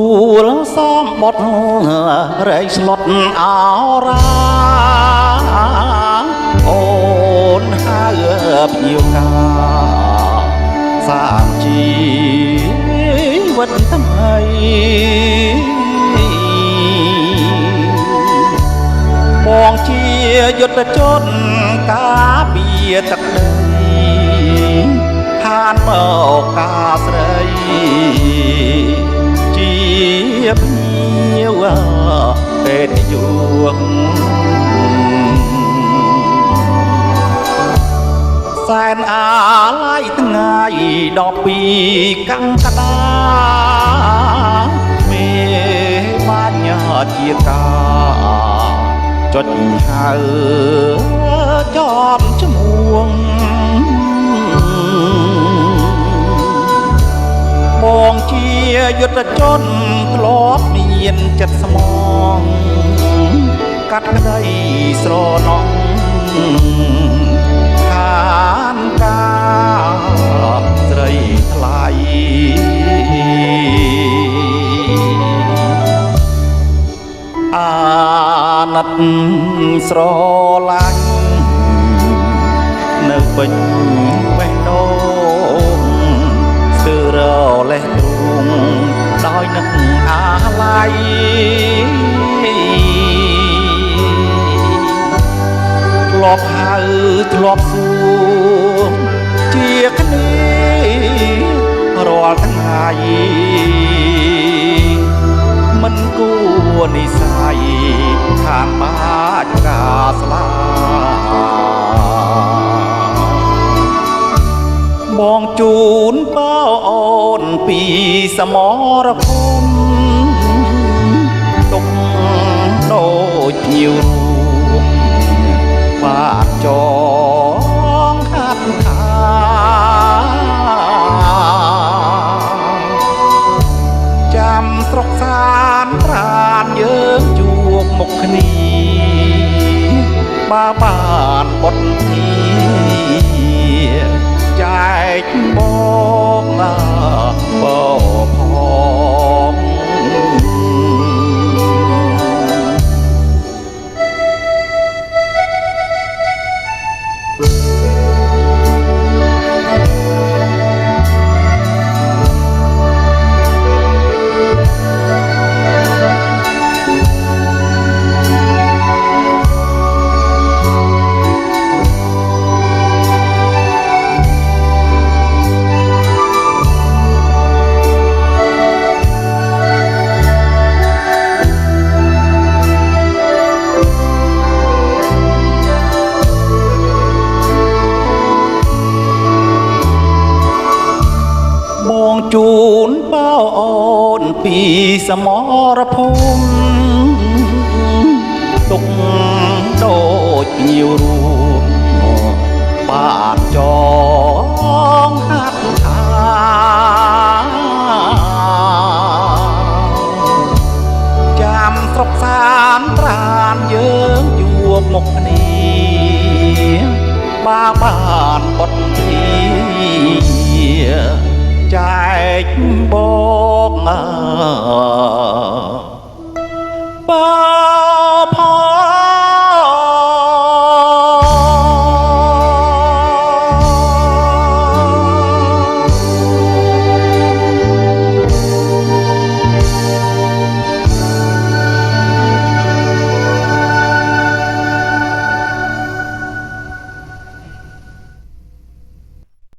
ទួលសំបុតរៃស្លុតអរាអូនហៅភ្ញៀវកាសាមជីវិតថ្មីបងជាយុទ្ធជនការពារទឹកដីខានមកការស្រីជាភ្ញៀវពេទ្យយុវសែនអាឡ័យថ្ងៃ12កក្កដាមេបាញ់ជាកាចុចហៅជាប់ឈ្មោះបងជាយុទ្ធជនធ្លាប់មានចិត្តស្មងកាត់ក្តីស្រណោះខានការស្រីថ្លៃអាណិតស្រឡាញ់នៅពេញបេះដូងស្ទើរលេះទ្រូងដោយនឹកអាឡ័យធ្លាប់ហៅធ្លាប់សួរជាគ្នារាល់ថ្ងៃមិនគួរនិស័យខានបាច់ការស្លាបងជូនបោអូនពីសមរភូមិទុកដូចភ្ញៀវរួមបាទចងខាត់ខាចាំស្រុកសានប្រានយើងជួបមុខគ្នាបានបុតគ្នាចែកបងបផងជូនបោអូនពីសមរភូមិទុកដូចភ្ញៀវរួមបាទចងហាត់ថាចាំស្រុកសានប្រានយើងជួបមុខគ្នាបានបុតគ្នា